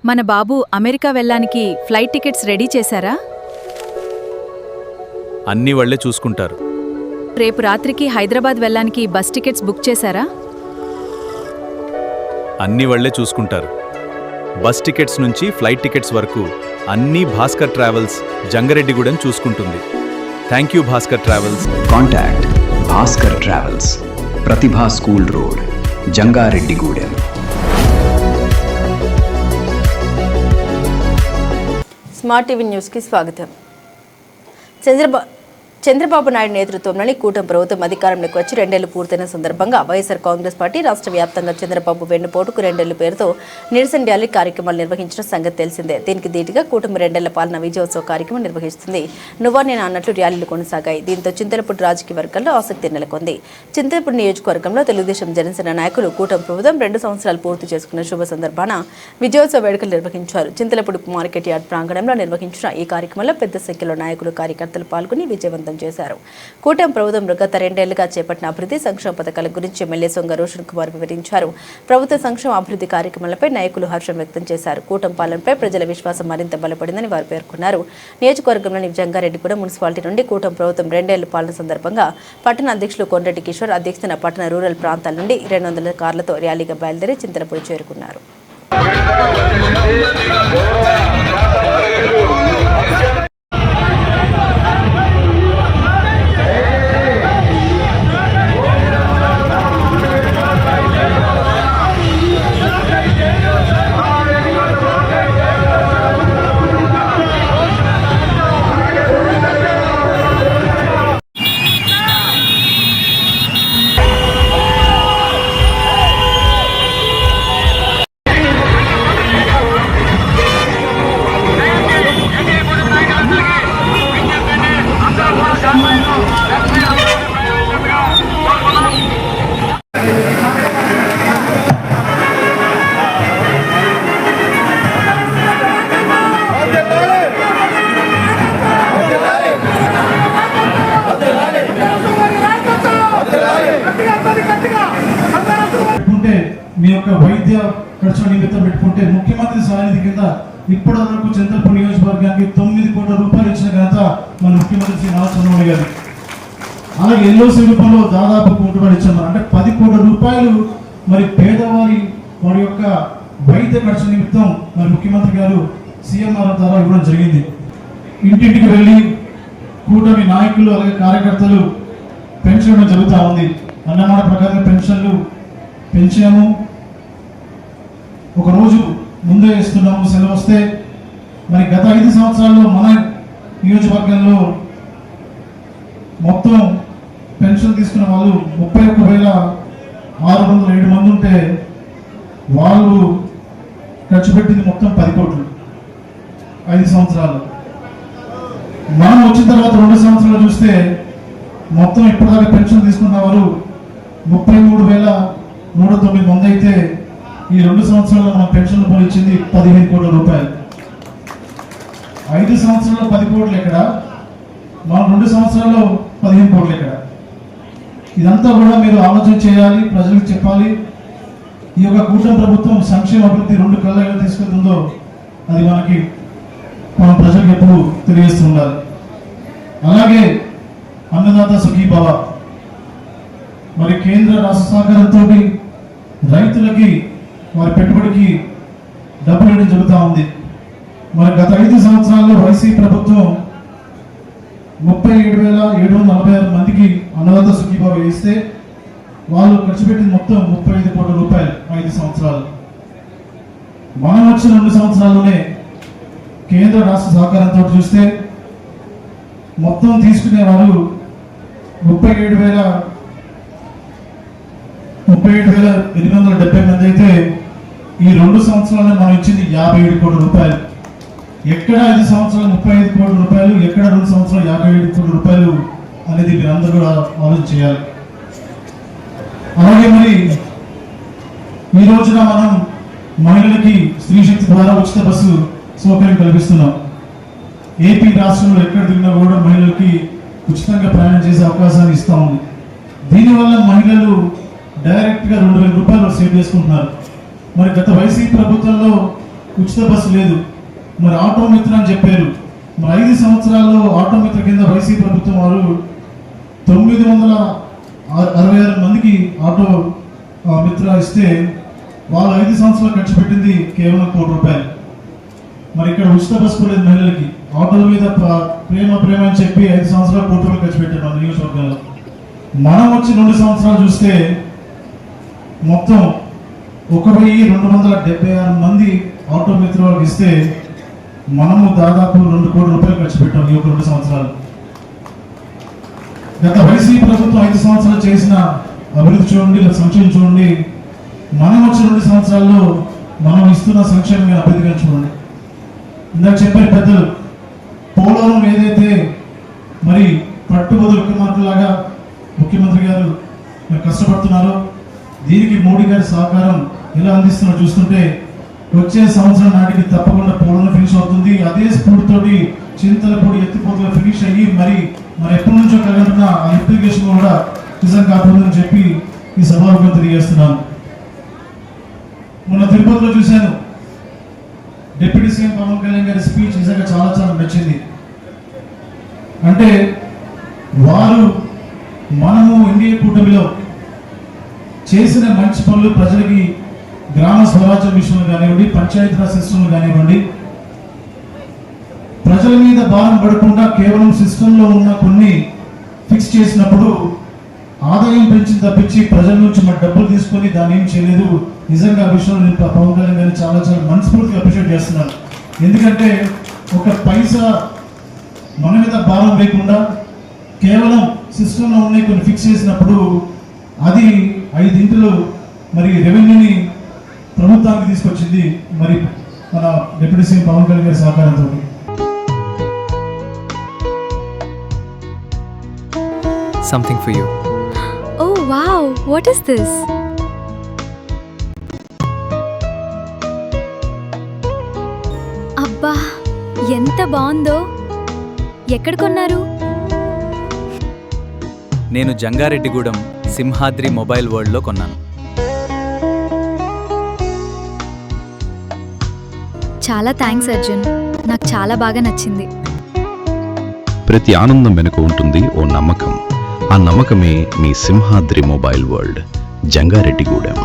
మన బాబు అమెరికా వెళ్ళడానికి flight tickets ready చేశారా? అన్నీ వాళ్లే చూసుకుంటారు. రేపు రాత్రికి హైదరాబాద్ వెళ్ళడానికి బస్ టికెట్స్ బుక్ చేశారా? అన్నీ వాళ్లే చూసుకుంటారు. బస్ టికెట్స్ నుంచి ఫ్లైట్ టికెట్స్ వరకు అన్నీ భాస్కర్ ట్రావెల్స్ జంగారెడ్డిగూడెం చూసుకుంటుంది. Thank you Bhaskar travels. Contact Bhaskar travels, Pratibha school road, Jangareddygudem. Smart TV న్యూస్కి స్వాగతం. చంద్రబాబు నాయుడు నేతృత్వంలోని కూటమి ప్రభుత్వం అధికారంలోకి వచ్చి 2 ఏళ్లు పూర్తయిన సందర్భంగా వైఎస్ఆర్ కాంగ్రెస్ పార్టీ రాష్ట్ర వ్యాప్తంగా చంద్రబాబు వెన్నుపోటుకు 2 ఏళ్ల పేరుతో నిరసన ర్యాలీ కార్యక్రమాలు నిర్వహించిన సంగతి తెలిసిందే. దీనికి ధీటుగా కూటమి 2 ఏళ్ల పాలన విజయోత్సవ కార్యక్రమం నిర్వహిస్తుంది. నువ్వా నేను అన్నట్లు ర్యాలీలు కొనసాగాయి. దీంతో చింతలపూడి రాజకీయ వర్గాల్లో ఆసక్తి నెలకొంది. చింతలపూడి నియోజకవర్గంలో తెలుగుదేశం జనసేన నాయకులు కూటమి ప్రభుత్వం 2 సంవత్సరాలు పూర్తి చేసుకున్న శుభ సందర్భాన విజయోత్సవ వేడుకలు నిర్వహించారు. చింతలపూడి మార్కెట్ యార్డ్ ప్రాంగణంలో నిర్వహించిన ఈ కార్యక్రమంలో పెద్ద సంఖ్యలో నాయకులు కార్యకర్తలు పాల్గొని విజయవంతం చేశారు. కూటమి ప్రభుత్వం గత 2 ఏళ్లుగా చేపట్టిన అభివృద్ధి సంక్షేమ పథకాల గురించి ఎమ్మెల్యే సొంగ రోషన్ కుమార్ వివరించారు. ప్రభుత్వ సంక్షేమ అభివృద్ధి కార్యక్రమాలపై నాయకులు హర్షం వ్యక్తం చేశారు. కూటమి పాలనపై ప్రజల విశ్వాసం మరింత బలపడిందని వారు పేర్కొన్నారు. నియోజకవర్గంలోని జంగారెడ్డిగూడెం మున్సిపాలిటీ నుండి కూటమి ప్రభుత్వం 2 ఏళ్ల పాలన సందర్భంగా పట్టణ అధ్యక్షులు కొండ్రెడ్డి కిషోర్ అధ్యక్షతన పట్టణ రూరల్ ప్రాంతాల నుండి 200 కార్లతో ర్యాలీగా బయలుదేరి చింతలపూడి చేరుకున్నారు. మీ యొక్క వైద్య ఖర్చుల నిమిత్తం పెట్టుకుంటే ముఖ్యమంత్రి సహాయనిధి కింద ఇప్పటి వరకు చంద్రపూడి నియోజకవర్గానికి 9 కోట్ల రూపాయలు ఇచ్చిన ఘనత మన ముఖ్యమంత్రి శ్రీ నారా చంద్రబాబు గారు. అలాగే ఎల్ఓసి రూపంలో దాదాపు కోటి ఇచ్చారు. అంటే 10 కోట్ల రూపాయలు మరి పేదవారి వారి యొక్క వైద్య ఖర్చు నిమిత్తం మరి ముఖ్యమంత్రి గారు సీఎంఆర్ ద్వారా ఇవ్వడం జరిగింది. ఇంటింటికి వెళ్ళి కూటమి నాయకులు అలాగే కార్యకర్తలు పెన్షన్ ఇవ్వడం జరుగుతూ ఉంది. అన్నమాట ప్రకారం పెన్షన్లు పెంచాము. ఒక రోజు ముందే ఇస్తున్నాము సెలవు వస్తే. మరి గత 5 సంవత్సరాల్లో మన నియోజకవర్గంలో మొత్తం పెన్షన్ తీసుకున్న వాళ్ళు 31,607 మంది ఉంటే వాళ్ళు ఖర్చు పెట్టింది మొత్తం 10 కోట్లు 5 సంవత్సరాలు. మనం వచ్చిన తర్వాత 2 సంవత్సరాలు చూస్తే మొత్తం ఇప్పటిదాకా పెన్షన్ తీసుకున్న వారు 33,109 మంది అయితే ఈ 2 సంవత్సరాల్లో మన పెన్షన్ పని ఇచ్చింది 15 కోట్ల రూపాయలు. 5 సంవత్సరాల్లో 10 కోట్లు ఎక్కడ, మనం 2 సంవత్సరాల్లో 15 కోట్లు ఎక్కడ? ఇదంతా కూడా మీరు ఆలోచన చేయాలి, ప్రజలకు చెప్పాలి. ఈ యొక్క కూటమి ప్రభుత్వం సంక్షేమ అభివృద్ధి 2 కళ్ళగా తీసుకెళ్తుందో అది మనం ప్రజలకు ఎప్పుడు తెలియజేస్తుండాలి. అలాగే అన్నదాత సుఖీభవ మరి కేంద్ర రాష్ట్ర సహకారంతో రైతులకి వారి పెట్టుబడికి డబ్బులు ఇవ్వడం జరుగుతూ ఉంది. మరి గత 5 సంవత్సరాల్లో వైసీపీ ప్రభుత్వం 37,746 మందికి అన్నదాత సుఖీభావ వేస్తే వాళ్ళు ఖర్చు పెట్టింది మొత్తం 35 కోట్ల రూపాయలు 5 సంవత్సరాలు. మనం వచ్చిన 2 సంవత్సరాల్లోనే కేంద్ర రాష్ట్ర సహకారంతో చూస్తే మొత్తం తీసుకునే వాళ్ళు 37,870 మంది అయితే ఈ 2 సంవత్సరాల్లో మనం ఇచ్చింది 57 కోట్ల రూపాయలు. ఎక్కడ 5 సంవత్సరాలు 35 కోట్ల రూపాయలు, ఎక్కడ 2 సంవత్సరాలు 57 కోట్ల రూపాయలు అనేది మీరందరూ కూడా ఆలోచన చేయాలి. అలాగే మరి ఈ రోజున మనం మహిళలకి స్త్రీ శక్తి ద్వారా ఉచిత బస్సు సౌకర్యం కల్పిస్తున్నాం. ఏపీ రాష్ట్రంలో ఎక్కడ దిగినా కూడా మహిళలకి ఉచితంగా ప్రయాణం చేసే అవకాశాన్ని ఇస్తా ఉంది. దీనివల్ల మహిళలు డైరెక్ట్గా 2,000 రూపాయలు సేవ్ చేసుకుంటున్నారు. మరి గత వైసీపీ ప్రభుత్వంలో ఉచిత బస్సు లేదు. మరి ఆటో మిత్ర అని చెప్పారు. మరి 5 సంవత్సరాల్లో ఆటో మిత్ర కింద వైసీపీ ప్రభుత్వం వారు 966 మందికి ఆటో మిత్ర ఇస్తే వాళ్ళు 5 సంవత్సరాలు ఖర్చు పెట్టింది కేవలం 1 కోటి రూపాయలు. మరి ఇక్కడ ఉచిత బస్సు కూడా లేదు మహిళలకి. ఆటోల మీద ప్రేమ అని చెప్పి 5 సంవత్సరాలు 1 కోటి రూపాయలు ఖర్చు పెట్టారు మన నియోజకవర్గంలో. మనం వచ్చి 2 సంవత్సరాలు చూస్తే మొత్తం 1276 మంది ఆటో మిత్ర వాళ్ళకి ఇస్తే మనము దాదాపు 2 కోట్ల రూపాయలు ఖర్చు పెట్టాం ఈ 2 సంవత్సరాలు. గత వైసీపీ ప్రభుత్వం 5 సంవత్సరాలు చేసిన అభివృద్ధి చూడండి, సంక్షేమం చూడండి. మనం వచ్చిన 2 సంవత్సరాల్లో మనం ఇస్తున్న సంక్షేమం అభివృద్ధిగా చూడండి. ఇందాక చెప్పారు పెద్దలు, పోలవరం ఏదైతే మరి పట్టుబదులు ముఖ్యమంత్రిలాగా ముఖ్యమంత్రి గారు కష్టపడుతున్నారో దీనికి మోడీ గారి సహకారం ఎలా అందిస్తున్నారో చూస్తుంటే వచ్చే సంవత్సరం నాటికి తప్పకుండా పోలవరం ఫినిష్ అవుతుంది. అదే స్ఫూర్తితోటి చింతలపూడి ఎత్తిపోతలు ఫినిష్ అయ్యి మరి ఎప్పటి నుంచో కలుగుతున్న ఆ అప్లికేషన్ కూడా నిజం కాకూడదని చెప్పి ఈ సభాముఖంగా తెలియజేస్తున్నాను. మొన్న తిరుపతిలో చూశాను, డిప్యూటీ సీఎం పవన్ కళ్యాణ్ గారి స్పీచ్ నిజంగా చాలా నచ్చింది. అంటే వారు మనము ఎన్డీఏ కూటమిలో చేసిన మంచి పనులు ప్రజలకి గ్రామ స్వరాజ్యం విషయంలో కానివ్వండి, పంచాయతీరాజ్ సిస్టంలో కానివ్వండి, ప్రజల మీద భారం పడకుండా కేవలం సిస్టంలో ఉన్న కొన్ని ఫిక్స్ చేసినప్పుడు ఆదాయం పెంచింది తప్పించి ప్రజల నుంచి మన డబ్బులు తీసుకొని దాన్ని ఏం చేయలేదు. నిజంగా ఆ విషయంలో నేను పవన్ కళ్యాణ్ గారిని చాలా మనస్ఫూర్తిగా అప్రిషియేట్ చేస్తున్నాను. ఎందుకంటే ఒక పైసా మన మీద భారం లేకుండా కేవలం సిస్టంలో ఉన్నాయి కొన్ని ఫిక్స్ చేసినప్పుడు అది 5 ఇంటిలో మరి రెవెన్యూని ప్రభుత్వానికి తీసుకొచ్చింది మరి మన డిప్యూటీ సీఎం పవన్ కళ్యాణ్ గారి సహకారంతో. Something for you. Oh wow, what is this? అబ్బా ఎంత బాగుందో. ఎక్కడ కొన్నారు? నేను జంగారెడ్డిగూడెం సింహాద్రి మొబైల్ వరల్డ్లో కొన్నాను. చాలా థ్యాంక్స్ అర్జున్, నాకు చాలా బాగా నచ్చింది. ప్రతి ఆనందం వెనుక ఉంటుంది ఓ నమ్మకం. ఆ నమ్మకమే మీ సింహాద్రి మొబైల్ వరల్డ్, జంగారెడ్డిగూడెం.